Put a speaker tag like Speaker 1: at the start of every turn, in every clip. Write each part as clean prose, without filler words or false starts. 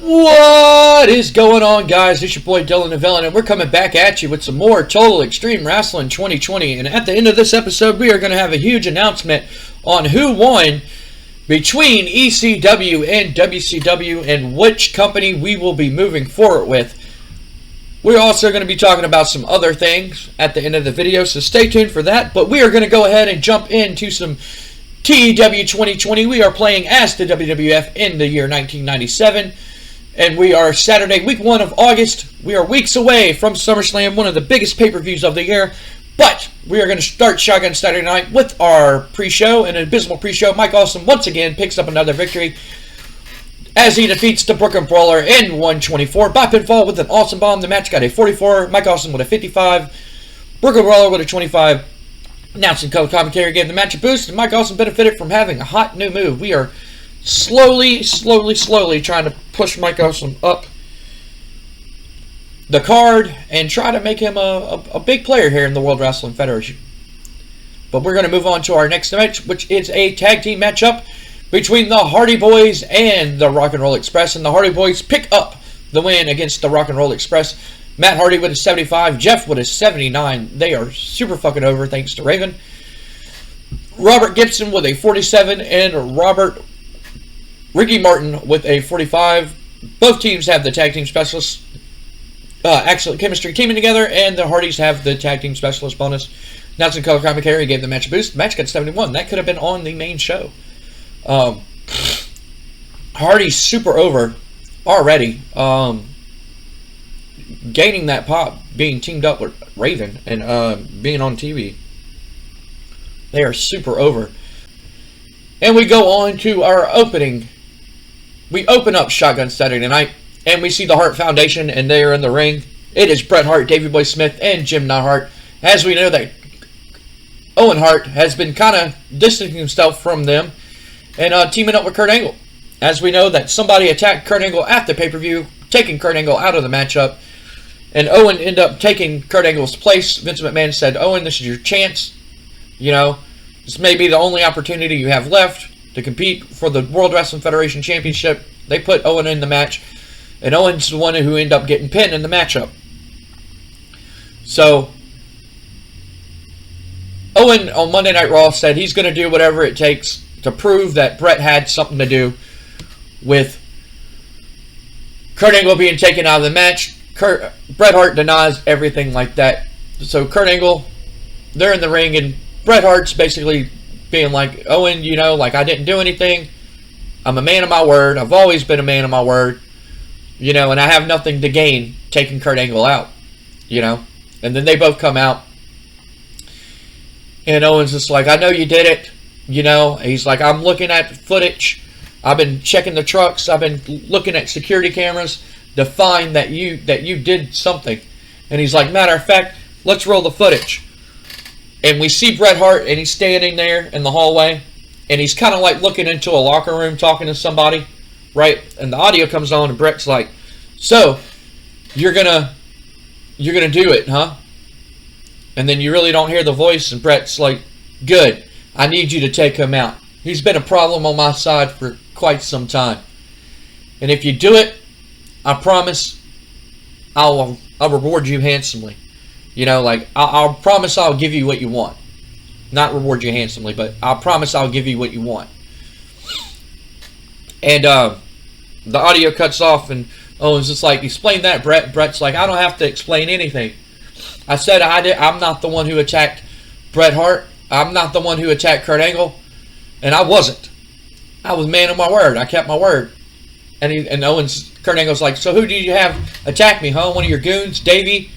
Speaker 1: What is going on, guys? It's your boy Dylan the Villain, and we're coming back at you with some more Total Extreme Wrestling 2020. And at the end of this episode, we are going to have a huge announcement on who won between ECW and WCW and which company we will be moving forward with. We're also going to be talking about some other things at the end of the video, so stay tuned for that. But we are going to go ahead and jump into some TEW 2020. We are playing as the WWF in the year 1997. And we are Saturday, week 1 of August. We are weeks away from SummerSlam, one of the biggest pay-per-views of the year. But we are going to start Shotgun Saturday Night with our pre-show, an abysmal pre-show. Mike Awesome once again picks up another victory as he defeats the Brooklyn Brawler in 124 by pinfall with an awesome bomb. The match got a 44, Mike Awesome with a 55, Brooklyn Brawler with a 25. Announcing color commentary gave the match a boost, and Mike Awesome benefited from having a hot new move. We are slowly trying to push Mike Awesome up the card and try to make him a big player here in the World Wrestling Federation. But we're going to move on to our next match, which is a tag team matchup between the Hardy Boys and the Rock and Roll Express. And the Hardy Boys pick up the win against the Rock and Roll Express. Matt Hardy with a 75, Jeff with a 79. They are super fucking over thanks to Raven. Robert Gibson with a 47 and Ricky Martin with a 45. Both teams have the tag team specialists. Excellent chemistry teaming together, and the Hardys have the tag team specialist bonus. Announcing color commentary gave the match a boost. The match got 71. That could have been on the main show. Hardy's super over already. Gaining that pop, being teamed up with Raven, and being on TV. They are super over. And we go on to our opening. We open up Shotgun Saturday Night, and we see the Hart Foundation, and they are in the ring. It is Bret Hart, Davey Boy Smith, and Jim Neidhart. As we know that Owen Hart has been kind of distancing himself from them and teaming up with Kurt Angle. As we know that somebody attacked Kurt Angle at the pay-per-view, taking Kurt Angle out of the matchup, and Owen ended up taking Kurt Angle's place. Vince McMahon said, Owen, this is your chance. You know, this may be the only opportunity you have left to compete for the World Wrestling Federation Championship. They put Owen in the match, and Owen's the one who ended up getting pinned in the matchup. So, Owen on Monday Night Raw said he's going to do whatever it takes to prove that Bret had something to do with Kurt Angle being taken out of the match. Bret Hart denies everything like that. So Kurt Angle, they're in the ring, and Bret Hart's basically being like, Owen, you know, like, I didn't do anything. I'm a man of my word. I've always been a man of my word. You know, and I have nothing to gain taking Kurt Angle out. You know? And then they both come out. And Owen's just like, I know you did it. You know? He's like, I'm looking at footage. I've been checking the trucks. I've been looking at security cameras to find that you did something. And he's like, matter of fact, let's roll the footage. And we see Bret Hart, and he's standing there in the hallway, and he's kind of like looking into a locker room talking to somebody, right? And the audio comes on, and Bret's like, so, you're gonna do it, huh? And then you really don't hear the voice, and Bret's like, good, I need you to take him out. He's been a problem on my side for quite some time. And if you do it, I promise I'll reward you handsomely. You know, like, I'll promise I'll give you what you want. Not reward you handsomely, but I'll promise I'll give you what you want. And the audio cuts off, and Owen's just like, explain that, Bret. Bret's like, I don't have to explain anything. I said I'm not the one who attacked Bret Hart. I'm not the one who attacked Kurt Angle. And I wasn't. I was man of my word. I kept my word. And Kurt Angle's like, so who did you have attack me, huh? One of your goons? Davey?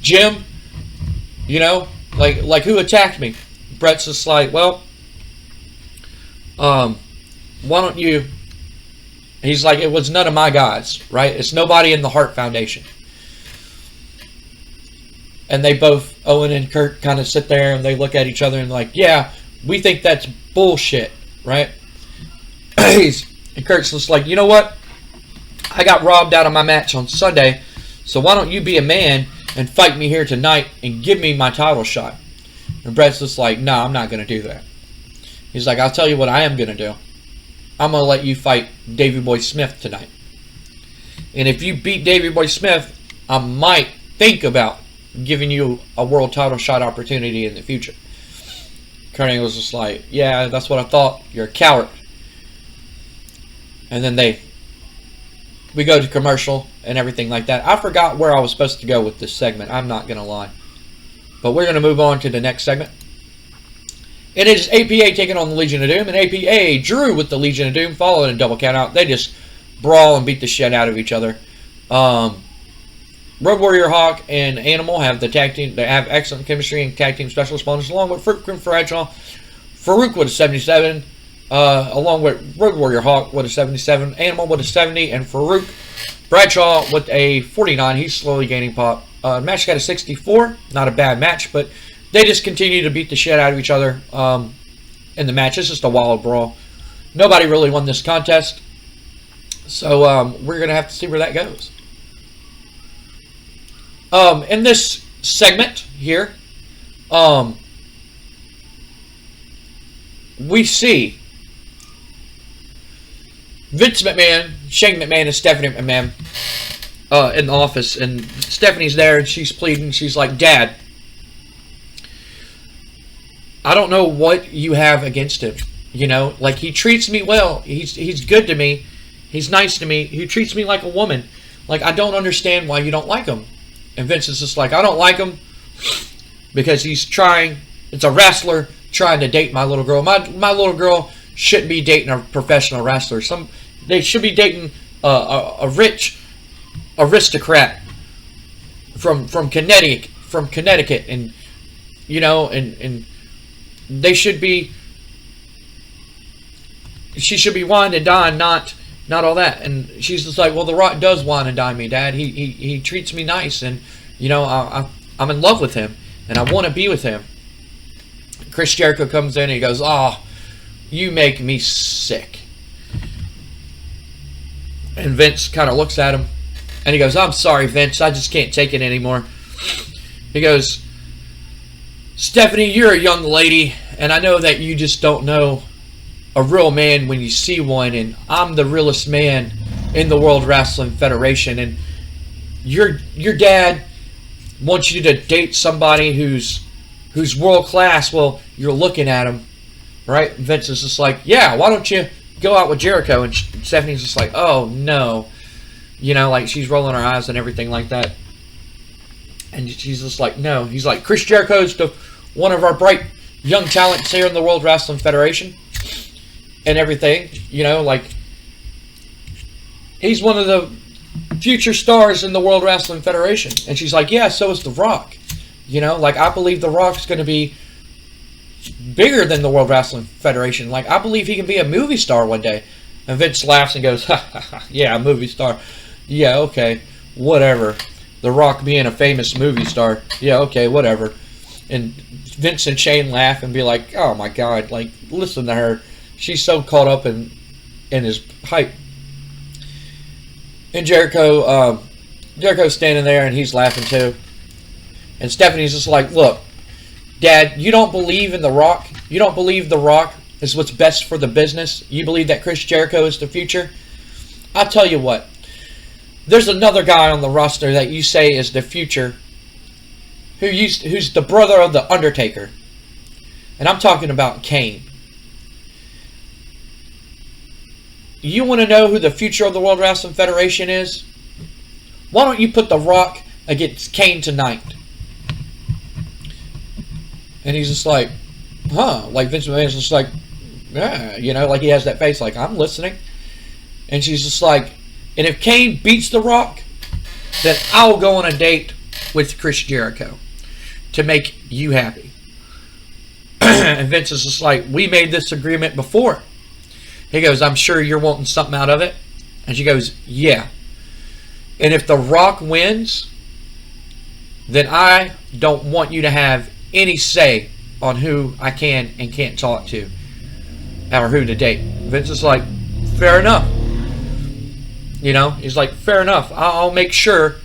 Speaker 1: Jim? You know? Like who attacked me? Bret's just like, well, why don't you... He's like, it was none of my guys, right? It's nobody in the Hart Foundation. And they both, Owen and Kurt, kind of sit there and they look at each other and like, yeah, we think that's bullshit, right? And Kurt's just like, you know what? I got robbed out of my match on Sunday, so why don't you be a man and fight me here tonight and give me my title shot? And Bret's just like, no, I'm not going to do that. He's like, I'll tell you what I am going to do. I'm going to let you fight Davey Boy Smith tonight. And if you beat Davey Boy Smith, I might think about giving you a world title shot opportunity in the future. Kurt Angle was just like, yeah, that's what I thought. You're a coward. And then we go to commercial and everything like that. I forgot where I was supposed to go with this segment. I'm not going to lie. But we're going to move on to the next segment. It is APA taking on the Legion of Doom. And APA drew with the Legion of Doom, following a double count out. They just brawl and beat the shit out of each other. Road Warrior Hawk and Animal have the tag team. They have excellent chemistry and tag team specialist bonus, along with Farouk and Bradshaw. Farouk with a 77, along with Road Warrior Hawk with a 77, Animal with a 70, and Farouk Bradshaw with a 49. He's slowly gaining pop. Match got a 64. Not a bad match, but they just continue to beat the shit out of each other in the match. It's just a wild brawl. Nobody really won this contest, so we're going to have to see where that goes. In this segment here, we see Vince McMahon, Shane McMahon, and Stephanie McMahon in the office, and Stephanie's there, and she's pleading. She's like, "Dad, I don't know what you have against him. You know, like, he treats me well. He's good to me. He's nice to me. He treats me like a woman. Like, I don't understand why you don't like him." And Vince is just like, "I don't like him because he's trying. It's a wrestler trying to date my little girl. My little girl shouldn't be dating a professional wrestler. They should be dating a rich aristocrat from Connecticut, and you know, and they should be. She should be wine and dine, not all that." And she's just like, "Well, The Rock does wine and dine me, Dad. He treats me nice, and you know, I'm in love with him, and I want to be with him." Chris Jericho comes in and he goes, "Oh, you make me sick." And Vince kind of looks at him, and he goes, "I'm sorry, Vince. I just can't take it anymore." He goes, "Stephanie, you're a young lady, and I know that you just don't know a real man when you see one, and I'm the realest man in the World Wrestling Federation, and your dad wants you to date somebody who's world class. Well, you're looking at him, right?" Vince is just like, "Yeah, why don't you go out with Jericho?" And Stephanie's just like, "Oh no," you know, like she's rolling her eyes and everything like that. And she's just like, "No." He's like, "Chris Jericho's one of our bright young talents here in the World Wrestling Federation and everything, you know, like he's one of the future stars in the World Wrestling Federation." And she's like, "Yeah, so is The Rock. You know, like, I believe The Rock's going to be bigger than the World Wrestling Federation. Like, I believe he can be a movie star one day." And Vince laughs and goes, "Ha ha ha, yeah, a movie star. Yeah, okay, whatever. The Rock being a famous movie star. Yeah, okay, whatever." And Vince and Shane laugh and be like, "Oh my God, like, listen to her. She's so caught up in his hype." And Jericho's standing there and he's laughing too. And Stephanie's just like, "Look, Dad, you don't believe in The Rock? You don't believe The Rock is what's best for the business? You believe that Chris Jericho is the future? I'll tell you what. There's another guy on the roster that you say is the future, who's the brother of The Undertaker. And I'm talking about Kane. You want to know who the future of the World Wrestling Federation is? Why don't you put The Rock against Kane tonight?" And he's just like, "Huh?" Like, Vince McMahon's just like, "Yeah," you know, like he has that face like, "I'm listening." And she's just like, "And if Kane beats The Rock, then I'll go on a date with Chris Jericho to make you happy." And Vince is just like, "We made this agreement before." He goes, "I'm sure you're wanting something out of it." And she goes, "Yeah. And if The Rock wins, then I don't want you to have any say on who I can and can't talk to, or who to date." Vince is like, "Fair enough." You know, he's like, "Fair enough. I'll make sure.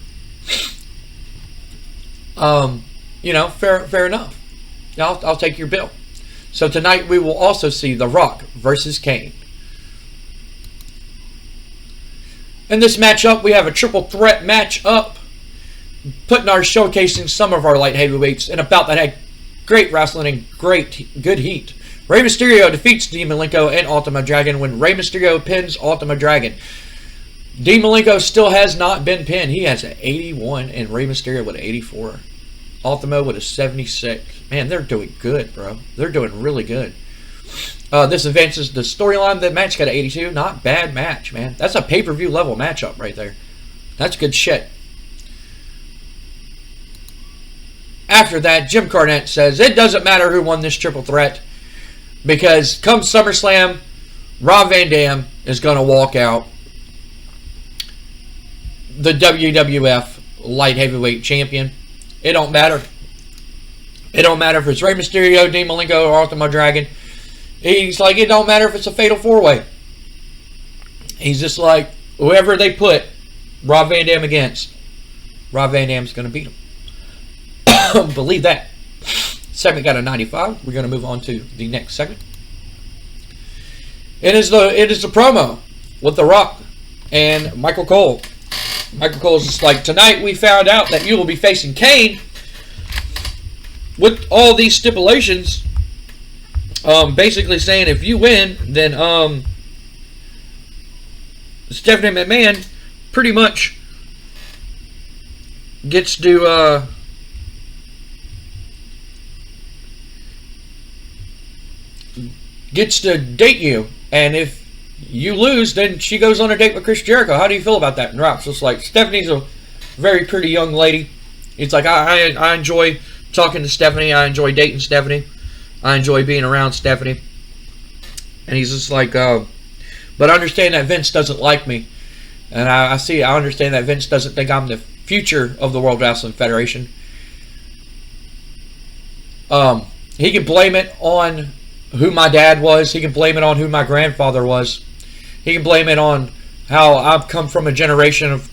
Speaker 1: You know, fair enough. I'll take your bill." So tonight we will also see The Rock versus Kane. In this matchup, we have a triple threat matchup, putting our showcasing some of our light heavyweights in a bout that had great wrestling and good heat. Rey Mysterio defeats Dean Malenko and Ultimo Dragon when Rey Mysterio pins Ultimo Dragon. Dean Malenko still has not been pinned. He has an 81 and Rey Mysterio with an 84. Ultimo with a 76. Man, they're doing good, bro. They're doing really good. This advances the storyline. The match got an 82. Not bad match, man. That's a pay-per-view level matchup right there. That's good shit. After that, Jim Cornette says it doesn't matter who won this triple threat because come SummerSlam, Rob Van Dam is going to walk out the WWF Light Heavyweight Champion. It don't matter. It don't matter if it's Rey Mysterio, Dean Malenko, or Ultimo Dragon. He's like, it don't matter if it's a fatal four-way. He's just like, whoever they put Rob Van Dam against, Rob Van Dam's going to beat him. Believe that. Segment got a 95. We're going to move on to the next segment. It is the promo with The Rock and Michael Cole. Michael Cole's just like, tonight we found out that you will be facing Kane with all these stipulations. Basically saying if you win, then Stephanie McMahon pretty much gets to date you, and if you lose, then she goes on a date with Chris Jericho. How do you feel about that? And Rock's just like, Stephanie's a very pretty young lady. It's like, I enjoy talking to Stephanie. I enjoy dating Stephanie. I enjoy being around Stephanie. And he's just like, but I understand that Vince doesn't like me. And I understand that Vince doesn't think I'm the future of the World Wrestling Federation. He can blame it on who my dad was. He can blame it on who my grandfather was. He can blame it on how I've come from a generation of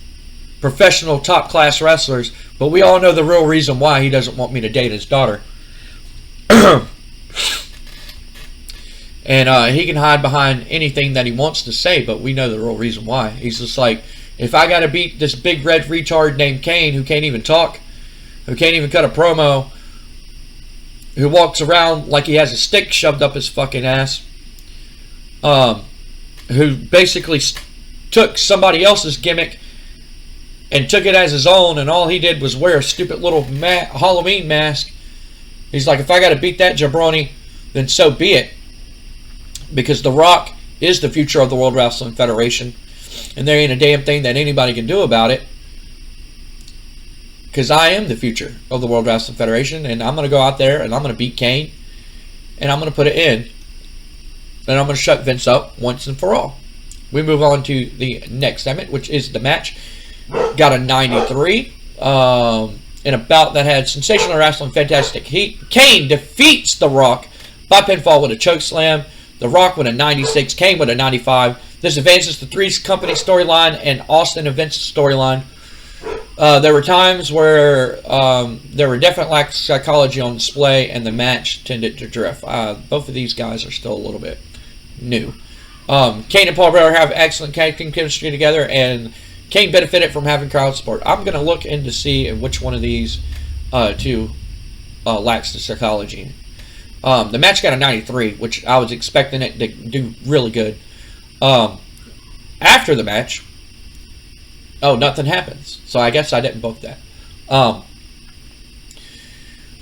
Speaker 1: professional top-class wrestlers. But we all know the real reason why he doesn't want me to date his daughter. And he can hide behind anything that he wants to say, but we know the real reason why. He's just like, if I got to beat this big red retard named Kane who can't even talk, who can't even cut a promo, who walks around like he has a stick shoved up his fucking ass, who basically took somebody else's gimmick and took it as his own, and all he did was wear a stupid little Halloween mask. He's like, if I got to beat that jabroni, then so be it. Because The Rock is the future of the World Wrestling Federation, and there ain't a damn thing that anybody can do about it. Because I am the future of the World Wrestling Federation, and I'm going to go out there and I'm going to beat Kane, and I'm going to put it in, and I'm going to shut Vince up once and for all. We move on to the next segment, which is the match. Got a 93 in a bout that had sensational wrestling, fantastic heat. Kane defeats The Rock by pinfall with a choke slam. The Rock with a 96, Kane with a 95. This advances the Three's Company storyline and Austin and Vince's storyline. There were times where there were definite lacks of psychology on display, and the match tended to drift. Both of these guys are still a little bit new. Kane and Paul Bearer have excellent acting chemistry together, and Kane benefited from having crowd support. I'm going to look in to see which one of these two lacks the psychology. The match got a 93, which I was expecting it to do really good. After the match, nothing happens. So I guess I didn't book that.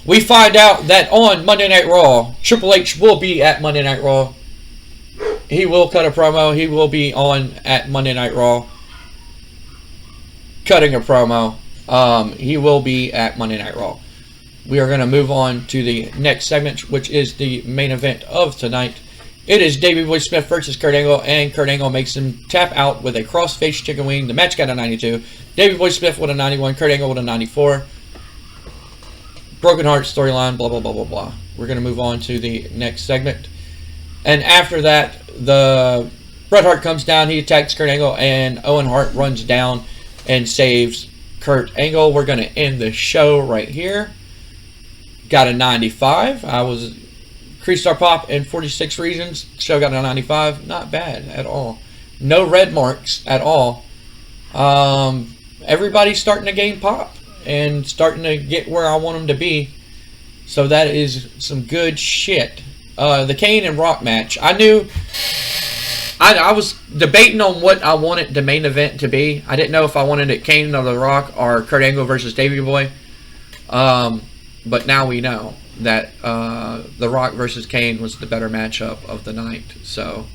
Speaker 1: We find out that on Monday Night Raw, Triple H will be at Monday Night Raw. He will cut a promo. He will be on at Monday Night Raw, cutting a promo. He will be at Monday Night Raw. We are going to move on to the next segment, which is the main event of tonight. It is Davey Boy Smith versus Kurt Angle, and Kurt Angle makes him tap out with a cross-face chicken wing. The match got a 92. Davey Boy Smith with a 91. Kurt Angle with a 94. Broken Heart storyline, blah, blah, blah, blah, blah. We're going to move on to the next segment. And after that, the Bret Hart comes down. He attacks Kurt Angle, and Owen Hart runs down and saves Kurt Angle. We're going to end the show right here. Got a 95. I was Creestar Pop in 46 Reasons. Show got a 95. Not bad at all. No red marks at all. Everybody's starting to gain pop and starting to get where I want them to be. So that is some good shit. The Kane and Rock match. I was debating on what I wanted the main event to be. I didn't know if I wanted it Kane or The Rock or Kurt Angle versus Davey Boy. But now we know that The Rock versus Kane was the better matchup of the night. So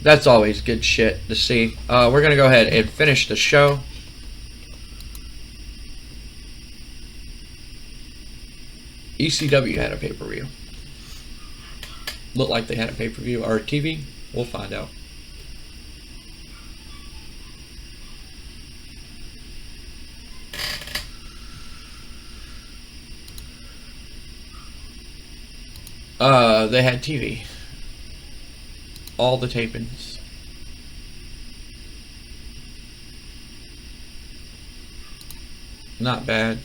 Speaker 1: that's always good shit to see. We're going to go ahead and finish the show. ECW had a pay-per-view. Looked like they had a pay-per-view or a TV. We'll find out. They had TV. All the tapings. Not bad.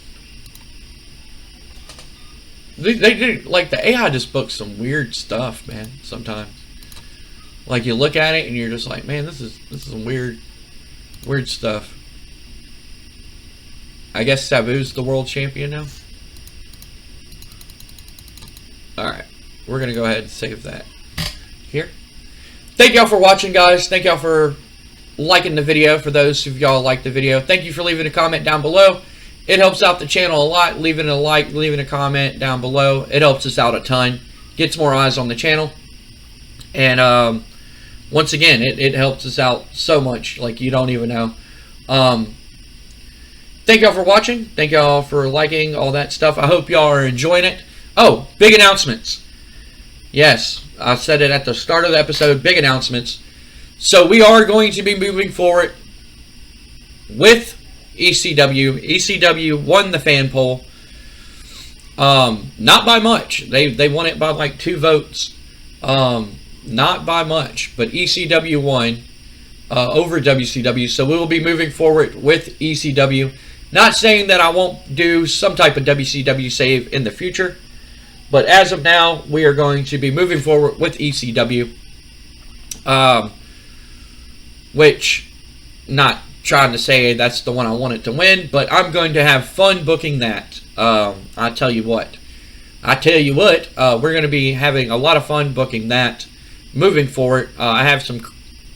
Speaker 1: They do, like, the AI just books some weird stuff, man, sometimes. Like, you look at it and you're just like, man, this is some weird stuff. I guess Sabu's the world champion now. Alright, we're going to go ahead and save that here. Thank y'all for watching, guys. Thank y'all for liking the video, for those of y'all like the video. Thank you for leaving a comment down below. It helps out the channel a lot. Leaving a like, leaving a comment down below. It helps us out a ton. Gets more eyes on the channel. And once again, it helps us out so much, like you don't even know. Thank y'all for watching. Thank y'all for liking all that stuff. I hope y'all are enjoying it. Oh, big announcements. Yes, I said it at the start of the episode. Big announcements. So we are going to be moving forward with ECW. ECW won the fan poll. Not by much. They won it by like 2 votes. Not by much, but ECW won over WCW. So we will be moving forward with ECW. Not saying that I won't do some type of WCW save in the future, but as of now, we are going to be moving forward with ECW. Which, not trying to say that's the one I wanted to win, but I'm going to have fun booking that. I tell you what, we're going to be having a lot of fun booking that moving forward. I have some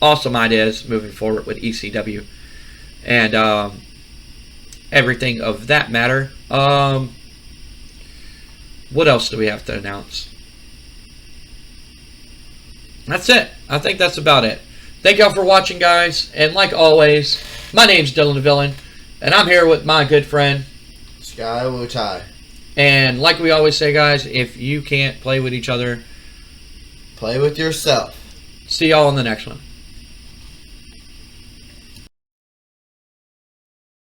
Speaker 1: awesome ideas moving forward with ECW and everything of that matter. What else do we have to announce? That's it. I think that's about it. Thank y'all for watching, guys. And like always, my name's Dylan the Villain, and I'm here with my good friend
Speaker 2: Sky Wutai.
Speaker 1: And like we always say, guys, if you can't play with each other,
Speaker 2: play with yourself.
Speaker 1: See y'all on the next one.